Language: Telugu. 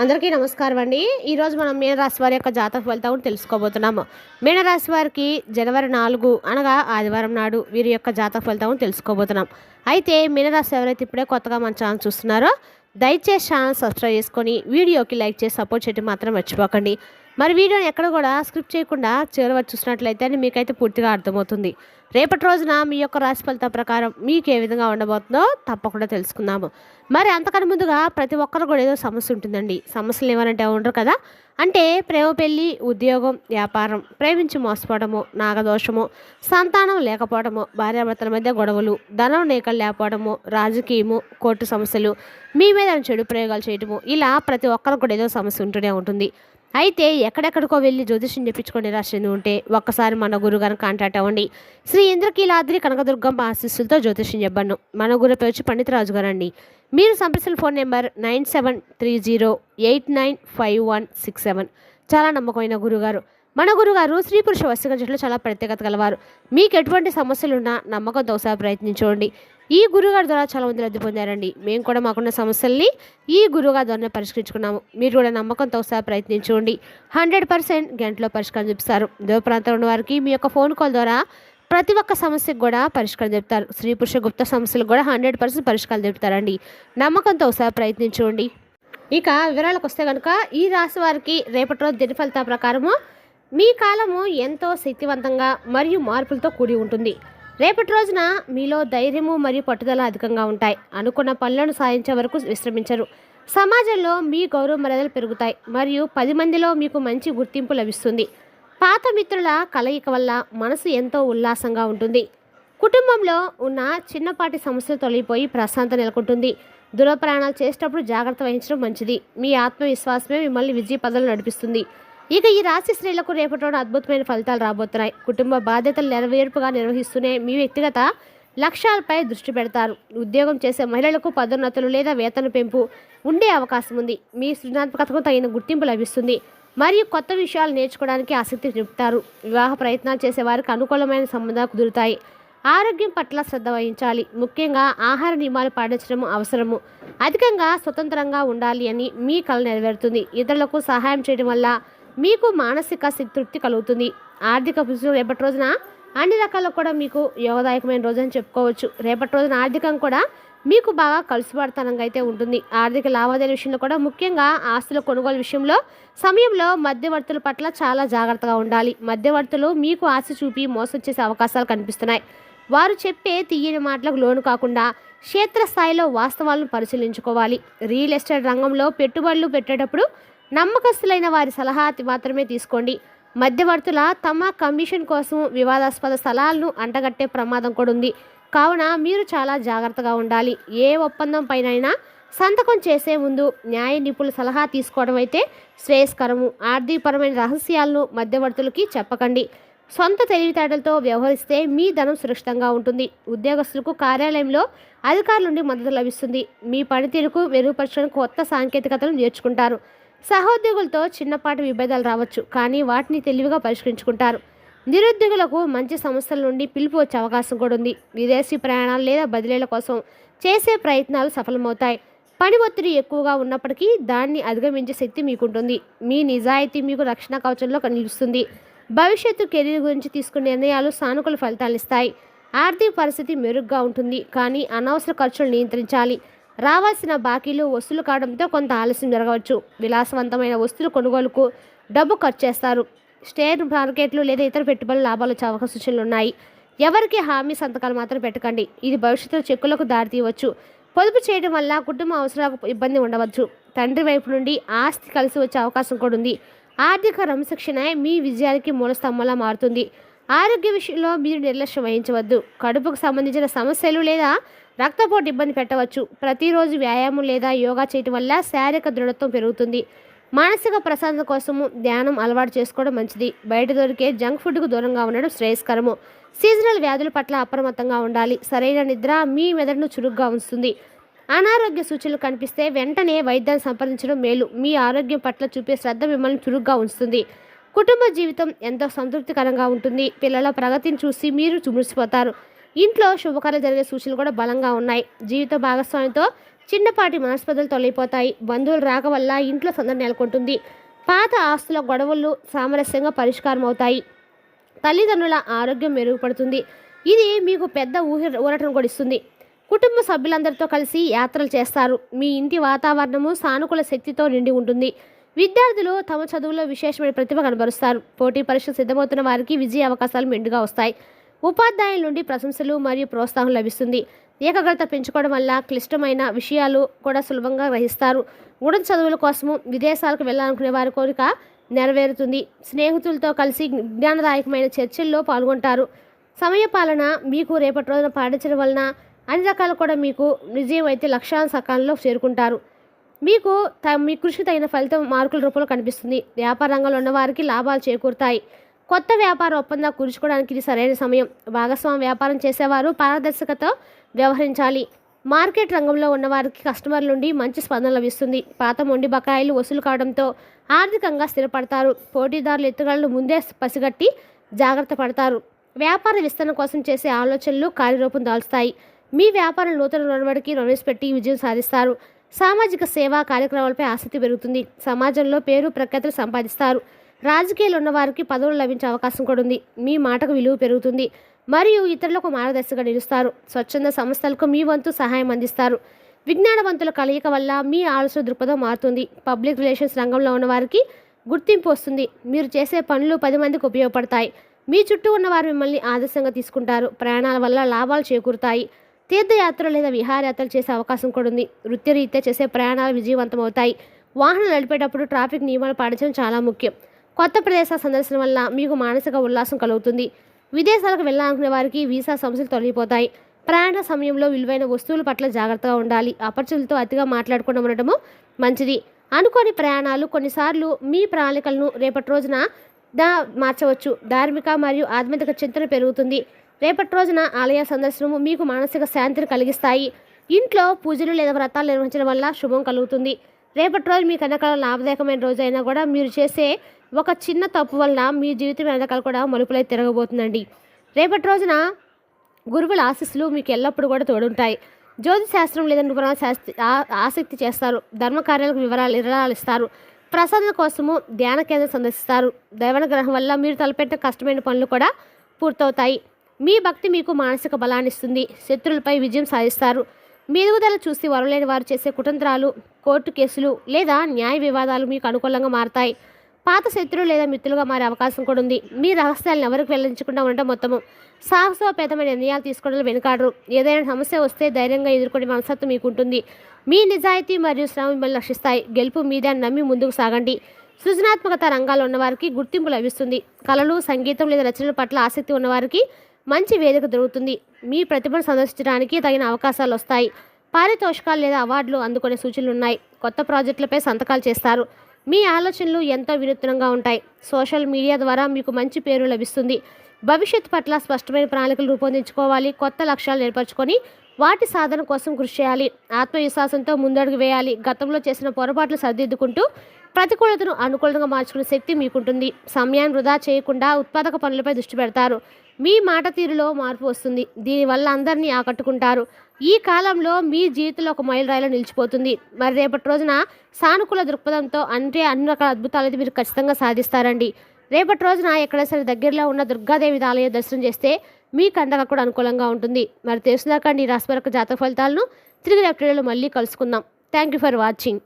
అందరికీ నమస్కారం అండి. ఈరోజు మనం మీనరాశి వారి యొక్క జాతక ఫలితాలను తెలుసుకోబోతున్నాము. మీనరాశి వారికి జనవరి 4 అనగా ఆదివారం నాడు వీరి యొక్క జాతక ఫలితాలను తెలుసుకోబోతున్నాం. అయితే మీనరాశి ఎవరైతే ఇప్పుడే కొత్తగా మన ఛానల్ చూస్తున్నారో దయచేసి ఛానల్ సబ్స్క్రైబ్ చేసుకొని వీడియోకి లైక్ చేసి సపోర్ట్ చేయడం మాత్రం మర్చిపోకండి. మరి వీడియోని ఎక్కడ కూడా స్క్రిప్ట్ చేయకుండా చివరి వరకు చూసినట్లయితే మీకైతే పూర్తిగా అర్థమవుతుంది. రేపటి రోజున మీ యొక్క రాశి ఫలితం ప్రకారం మీకు ఏ విధంగా ఉండబోతుందో తప్పకుండా తెలుసుకుందాము. మరి అంతకన్నా ముందుగా ప్రతి ఒక్కరు కూడా ఏదో సమస్య ఉంటుందండి. సమస్యలు ఏమనంటే ఉండరు కదా. అంటే ప్రేమ, పెళ్ళి, ఉద్యోగం, వ్యాపారం, ప్రేమించి మోసపోవడము, నాగదోషము, సంతానం లేకపోవడము, భార్యాభర్తల మధ్య గొడవలు, ధనం నేకలు లేకపోవడము, రాజకీయము, కోర్టు సమస్యలు, మీ మీద చెడు ప్రయోగాలు చేయడము, ఇలా ప్రతి ఒక్కరు కూడా ఏదో సమస్య ఉంటూనే ఉంటుంది. అయితే ఎక్కడెక్కడికో వెళ్ళి జ్యోతిష్యం చెప్పించుకొని రాసింది ఉంటే ఒక్కసారి మన గురుగారిని కాంటాక్ట్ అవ్వండి. శ్రీ ఇంద్రకీలాద్రి కనకదుర్గం ఆశీస్సులతో జ్యోతిష్యం చెప్పాను. మన గురు పేరు పండితరాజు గారు అండి. మీరు సంప్రదించిన ఫోన్ నెంబర్ 9730895167. చాలా నమ్మకమైన గురుగారు. మన గురుగారు స్త్రీ పురుష వశీకరణలో చాలా ప్రత్యేకత గలవారు. మీకు ఎటువంటి సమస్యలున్నా నమ్మకంతో ఒకసారి ప్రయత్నించండి. ఈ గురుగారి ద్వారా చాలా మంది లబ్ధి పొందారండి. మేము కూడా మాకున్న సమస్యల్ని ఈ గురుగారి ద్వారా పరిష్కరించుకున్నాము. మీరు కూడా నమ్మకంతో ఒకసారి ప్రయత్నించండి. 100% గంటలో పరిష్కారం చూపిస్తారు. దూర ప్రాంతంలో ఉన్న వారికి మీ యొక్క ఫోన్ కాల్ ద్వారా ప్రతి ఒక్క సమస్యకు కూడా పరిష్కారం చెప్తారు. స్త్రీ పురుష గుప్త సమస్యలకు కూడా 100% పరిష్కారం చెప్తారండి. నమ్మకంతో ఒకసారి ప్రయత్నించండి. ఇక వివరాలకు వస్తే కనుక ఈ రాశి వారికి రేపటి రోజు దిన ఫలితాల ప్రకారము మీ కాలము ఎంతో శక్తివంతంగా మరియు మార్పులతో కూడి ఉంటుంది. రేపటి రోజున మీలో ధైర్యము మరియు పట్టుదల అధికంగా ఉంటాయి. అనుకున్న పనులను సాధించే వరకు విశ్రమించరు. సమాజంలో మీ గౌరవ మర్యాదలు పెరుగుతాయి మరియు 10 మందిలో మీకు మంచి గుర్తింపు లభిస్తుంది. పాత మిత్రుల కలయిక వల్ల మనసు ఎంతో ఉల్లాసంగా ఉంటుంది. కుటుంబంలో ఉన్న చిన్నపాటి సమస్యలు తొలగిపోయి ప్రశాంతత నెలకొంటుంది. దూర ప్రయాణాలు చేసేటప్పుడు జాగ్రత్త వహించడం మంచిది. మీ ఆత్మవిశ్వాసమే మిమ్మల్ని విజయ పదవులు నడిపిస్తుంది. ఇక ఈ రాశి స్త్రీలకు రేపటి అద్భుతమైన ఫలితాలు రాబోతున్నాయి. కుటుంబ బాధ్యతలు నెరవేర్పుగా నిర్వహిస్తూనే మీ వ్యక్తిగత లక్ష్యాలపై దృష్టి పెడతారు. ఉద్యోగం చేసే మహిళలకు పదోన్నతులు లేదా వేతన పెంపు ఉండే అవకాశం ఉంది. మీ సృజనాత్మకతకు తగిన గుర్తింపు లభిస్తుంది మరియు కొత్త విషయాలు నేర్చుకోవడానికి ఆసక్తి చూపుతారు. వివాహ ప్రయత్నాలు చేసే వారికి అనుకూలమైన సంబంధాలు కుదురుతాయి. ఆరోగ్యం పట్ల శ్రద్ధ వహించాలి. ముఖ్యంగా ఆహార నియమాలు పాటించడం అవసరము. అధికంగా స్వతంత్రంగా ఉండాలి అని మీ కల నెరవేరుతుంది. ఇతరులకు సహాయం చేయడం వల్ల మీకు మానసిక తృప్తి కలుగుతుంది. ఆర్థిక పరిస్థితులు రేపటి రోజున అన్ని రకాల కూడా మీకు యోగదాయకమైన రోజు అని చెప్పుకోవచ్చు. రేపటి రోజున ఆర్థికం కూడా మీకు బాగా కలిసిపడతనంగా అయితే ఉంటుంది. ఆర్థిక లావాదేవీల విషయంలో కూడా ముఖ్యంగా ఆస్తుల కొనుగోలు సమయంలో మధ్యవర్తుల పట్ల చాలా జాగ్రత్తగా ఉండాలి. మధ్యవర్తులు మీకు ఆశ చూపి మోసం చేసే అవకాశాలు కనిపిస్తున్నాయి. వారు చెప్పే తీయని మాటలకు లోను కాకుండా క్షేత్రస్థాయిలో వాస్తవాలను పరిశీలించుకోవాలి. రియల్ ఎస్టేట్ రంగంలో పెట్టుబడులు పెట్టేటప్పుడు నమ్మకస్తులైన వారి సలహా మాత్రమే తీసుకోండి. మధ్యవర్తుల తమ కమిషన్ కోసం వివాదాస్పద స్థలాలను అంటగట్టే ప్రమాదం కూడా ఉంది. కావున మీరు చాలా జాగ్రత్తగా ఉండాలి. ఏ ఒప్పందం పైనైనా సంతకం చేసే ముందు న్యాయ నిపుణుల సలహా తీసుకోవడం అయితే శ్రేయస్కరము. ఆర్థికపరమైన రహస్యాలను మధ్యవర్తులకి చెప్పకండి. సొంత తెలివితేటలతో వ్యవహరిస్తే మీ ధనం సురక్షితంగా ఉంటుంది. ఉద్యోగస్తులకు కార్యాలయంలో అధికారుల నుండి మద్దతు లభిస్తుంది. మీ పనితీరుకు మెరుగుపరచడానికి కొత్త సాంకేతికతలను నేర్చుకుంటారు. సహోద్యోగులతో చిన్నపాటి విభేదాలు రావచ్చు, కానీ వాటిని తెలివిగా పరిష్కరించుకుంటారు. నిరుద్యోగులకు మంచి సంస్థల నుండి పిలుపు వచ్చే అవకాశం కూడా ఉంది. విదేశీ ప్రయాణాలు లేదా బదిలీల కోసం చేసే ప్రయత్నాలు సఫలమవుతాయి. పని ఒత్తిడి ఎక్కువగా ఉన్నప్పటికీ దాన్ని అధిగమించే శక్తి మీకుంటుంది. మీ నిజాయితీ మీకు రక్షణ కవచంలో నిలుస్తుంది. భవిష్యత్తు కెరీర్ గురించి తీసుకునే నిర్ణయాలు సానుకూల ఫలితాలు ఇస్తాయి. ఆర్థిక పరిస్థితి మెరుగ్గా ఉంటుంది, కానీ అనవసర ఖర్చులు నియంత్రించాలి. రావాల్సిన బాకీలు వసూలు కావడంతో కొంత ఆలస్యం జరగవచ్చు. విలాసవంతమైన వస్తువుల కొనుగోలుకు డబ్బు ఖర్చు చేస్తారు. షేర్ మార్కెట్లు లేదా ఇతర పెట్టుబడుల లాభాలు వచ్చే అవకాశ సూచనలు ఉన్నాయి. ఎవరికి హామీ సంతకాలు మాత్రం పెట్టకండి. ఇది భవిష్యత్తులో చెక్కులకు దారితీయవచ్చు. పొదుపు చేయడం వల్ల కుటుంబ అవసరాలకు ఇబ్బంది ఉండవచ్చు. తండ్రి వైపు నుండి ఆస్తి కలిసి వచ్చే అవకాశం కూడా ఉంది. ఆర్థిక క్రమశిక్షణ మీ విజయానికి మూలస్తంభంలా మారుతుంది. ఆరోగ్య విషయంలో మీరు నిర్లక్ష్యం వహించవద్దు. కడుపుకు సంబంధించిన సమస్యలు లేదా రక్తపోటు ఇబ్బంది పెట్టవచ్చు. ప్రతిరోజు వ్యాయామం లేదా యోగా చేయడం వల్ల శారీరక దృఢత్వం పెరుగుతుంది. మానసిక ప్రశాంతత కోసము ధ్యానం అలవాటు చేసుకోవడం మంచిది. బయట దొరికే జంక్ ఫుడ్కు దూరంగా ఉండడం శ్రేయస్కరము. సీజనల్ వ్యాధుల పట్ల అప్రమత్తంగా ఉండాలి. సరైన నిద్ర మీ మెదడును చురుగ్గా ఉంచుతుంది. అనారోగ్య సూచనలు కనిపిస్తే వెంటనే వైద్యాన్ని సంప్రదించడం మేలు. మీ ఆరోగ్యం పట్ల చూపే శ్రద్ధ మిమ్మల్ని చురుగ్గా ఉంచుతుంది. కుటుంబ జీవితం ఎంతో సంతృప్తికరంగా ఉంటుంది. పిల్లల ప్రగతిని చూసి మీరు మురిసిపోతారు. ఇంట్లో శుభకార్యాలు జరిగే సూచనలు కూడా బలంగా ఉన్నాయి. జీవిత భాగస్వామితో చిన్నపాటి మనస్పర్ధలు తొలగిపోతాయి. బంధువులు రాక వల్ల ఇంట్లో సందడి నెలకొంటుంది. పాత ఆస్తుల గొడవలు సామరస్యంగా పరిష్కారం అవుతాయి. తల్లిదండ్రుల ఆరోగ్యం మెరుగుపడుతుంది. ఇది మీకు పెద్ద ఊరటను కూడా ఇస్తుంది. కుటుంబ సభ్యులందరితో కలిసి యాత్రలు చేస్తారు. మీ ఇంటి వాతావరణము సానుకూల శక్తితో నిండి ఉంటుంది. విద్యార్థులు తమ చదువులో విశేషమైన ప్రతిభ కనబరుస్తారు. పోటీ పరీక్షలు సిద్ధమవుతున్న వారికి విజయ అవకాశాలు మెండుగా వస్తాయి. ఉపాధ్యాయుల నుండి ప్రశంసలు మరియు ప్రోత్సాహం లభిస్తుంది. ఏకాగ్రత పెంచుకోవడం వల్ల క్లిష్టమైన విషయాలు కూడా సులభంగా గ్రహిస్తారు. ఉన్నత చదువుల కోసము విదేశాలకు వెళ్ళాలనుకునే వారి కోరిక నెరవేరుతుంది. స్నేహితులతో కలిసి జ్ఞానదాయకమైన చర్చల్లో పాల్గొంటారు. సమయపాలన మీకు రేపటి రోజున పాటించడం వలన అన్ని రకాలు కూడా మీకు విజయం అయితే లక్ష్యాల సకాలంలో చేరుకుంటారు. మీకు మీ కృషికి తగిన ఫలితం మార్కుల రూపంలో కనిపిస్తుంది. వ్యాపార రంగంలో ఉన్నవారికి లాభాలు చేకూరుతాయి. కొత్త వ్యాపార ఒప్పందాలు కుదుర్చుకోవడానికి ఇది సరైన సమయం. భాగస్వామ్య వ్యాపారం చేసేవారు పారదర్శకత వ్యవహరించాలి. మార్కెట్ రంగంలో ఉన్నవారికి కస్టమర్ల నుండి మంచి స్పందన లభిస్తుంది. పాత మొండి బకాయిలు వసూలు కావడంతో ఆర్థికంగా స్థిరపడతారు. పోటీదారుల ఎత్తుగడలను ముందే పసిగట్టి జాగ్రత్త పడతారు. వ్యాపార విస్తరణ కోసం చేసే ఆలోచనలు కార్యరూపం దాల్స్తాయి. మీ వ్యాపారం నూతన నడవడికి ప్రవేశపెట్టి విజయం సాధిస్తారు. సామాజిక సేవా కార్యక్రమాలపై ఆసక్తి పెరుగుతుంది. సమాజంలో పేరు ప్రఖ్యాతులు సంపాదిస్తారు. రాజకీయాలు ఉన్నవారికి పదవులు లభించే అవకాశం కూడా ఉంది. మీ మాటకు విలువ పెరుగుతుంది మరియు ఇతరులకు మార్గదర్శిగా నిలుస్తారు. స్వచ్ఛంద సంస్థలకు మీ వంతు సహాయం అందిస్తారు. విజ్ఞానవంతుల కలయిక వల్ల మీ ఆలోచన దృక్పథం మారుతుంది. పబ్లిక్ రిలేషన్స్ రంగంలో ఉన్నవారికి గుర్తింపు వస్తుంది. మీరు చేసే పనులు 10 మందికి ఉపయోగపడతాయి. మీ చుట్టూ ఉన్నవారు మిమ్మల్ని ఆదర్శంగా తీసుకుంటారు. ప్రయాణాల వల్ల లాభాలు చేకూరుతాయి. తీర్థయాత్రలు లేదా విహారయాత్రలు చేసే అవకాశం కూడా ఉంది. వృత్తిరీత్యా చేసే ప్రయాణాలు విజయవంతమవుతాయి. వాహనం నడిపేటప్పుడు ట్రాఫిక్ నియమాలు పాటించడం చాలా ముఖ్యం. కొత్త ప్రదేశాల సందర్శన వల్ల మీకు మానసిక ఉల్లాసం కలుగుతుంది. విదేశాలకు వెళ్ళాలనుకునే వారికి వీసా సమస్యలు తొలగిపోతాయి. ప్రయాణ సమయంలో విలువైన వస్తువుల పట్ల జాగ్రత్తగా ఉండాలి. అపరిచితులతో అతిగా మాట్లాడకుండా ఉండటము మంచిది. అనుకోని ప్రయాణాలు కొన్నిసార్లు మీ ప్రణాళికలను రేపటి రోజున మార్చవచ్చు. ధార్మిక మరియు ఆధ్యాత్మిక చింతన పెరుగుతుంది. రేపటి రోజున ఆలయ సందర్శనము మీకు మానసిక శాంతిని కలిగిస్తాయి. ఇంట్లో పూజలు లేదా వ్రతాలు నిర్వహించడం వల్ల శుభం కలుగుతుంది. రేపటి రోజు మీకు వెనకాల లాభదాయకమైన రోజు అయినా కూడా మీరు చేసే ఒక చిన్న తప్పు వలన మీ జీవితం వెనకాల కూడా మలుపులై తిరగబోతుందండి. రేపటి రోజున గురువుల ఆశీస్సులు మీకు ఎల్లప్పుడూ కూడా తోడుంటాయి. జ్యోతిశాస్త్రం లేదా నృపణ ఆసక్తి చేస్తారు. ధర్మకార్యాలకు వివరాలు ఇస్తారు. ప్రసాదం కోసము ధ్యాన కేంద్రం సందర్శిస్తారు. దైవానుగ్రహం వల్ల మీరు తలపెట్టిన కష్టమైన పనులు కూడా పూర్తవుతాయి. మీ భక్తి మీకు మానసిక బలాన్ని ఇస్తుంది. శత్రువులపై విజయం సాధిస్తారు. మీ ఎదుగుదల చూసి వరలేని వారు చేసే కుతంత్రాలు, కోర్టు కేసులు లేదా న్యాయ వివాదాలు మీకు అనుకూలంగా మారతాయి. పాత శత్రువులు లేదా మిత్రులుగా మారే అవకాశం కూడా ఉంది. మీ రహస్యాలను ఎవరికి వెల్లడించకుండా ఉండటం మొత్తము సాహసోపేతమైన నిర్ణయాలు తీసుకోవడంలో వెనుకాడరు. ఏదైనా సమస్య వస్తే ధైర్యంగా ఎదుర్కొనే మనస్తత్వం మీకు ఉంటుంది. మీ నిజాయితీ మరియు శ్రమ మిమ్మల్ని రక్షిస్తాయి. గెలుపు మీద నమ్మి ముందుకు సాగండి. సృజనాత్మకత రంగాల్లో ఉన్నవారికి గుర్తింపు లభిస్తుంది. కళలు, సంగీతం లేదా రచనల పట్ల ఆసక్తి ఉన్నవారికి మంచి వేదిక దొరుకుతుంది. మీ ప్రతిభను సందర్శించడానికి తగిన అవకాశాలు వస్తాయి. పారితోషికాలు లేదా అవార్డులు అందుకునే సూచనలు ఉన్నాయి. కొత్త ప్రాజెక్టులపై సంతకాలు చేస్తారు. మీ ఆలోచనలు ఎంతో వినూత్నంగా ఉంటాయి. సోషల్ మీడియా ద్వారా మీకు మంచి పేరు లభిస్తుంది. భవిష్యత్తు పట్ల స్పష్టమైన ప్రణాళికలు రూపొందించుకోవాలి. కొత్త లక్ష్యాలు ఏర్పరచుకొని వాటి సాధన కోసం కృషి చేయాలి. ఆత్మవిశ్వాసంతో ముందడుగు వేయాలి. గతంలో చేసిన పొరపాట్లు సరిదిద్దుకుంటూ ప్రతికూలతను అనుకూలంగా మార్చుకునే శక్తి మీకుంటుంది. సమయాన్ని వృధా చేయకుండా ఉత్పాదక పనులపై దృష్టి పెడతారు. మీ మాట తీరులో మార్పు వస్తుంది. దీనివల్ల అందరినీ ఆకట్టుకుంటారు. ఈ కాలంలో మీ జీవితంలో ఒక మైలురాయిలో నిలిచిపోతుంది. మరి రేపటి రోజున సానుకూల దృక్పథంతో అన్ని రకాల అద్భుతాలు మీరు ఖచ్చితంగా సాధిస్తారండి. రేపటి రోజున ఎక్కడైనా సరే దగ్గరలో ఉన్న దుర్గాదేవి ఆలయ దర్శనం చేస్తే మీ కండగా కూడా అనుకూలంగా ఉంటుంది. మరి తెలుసుదాకండి ఈ రాశిపరక జాతక ఫలితాలను తిరిగి రేపటి మళ్ళీ కలుసుకుందాం. Thank you for watching.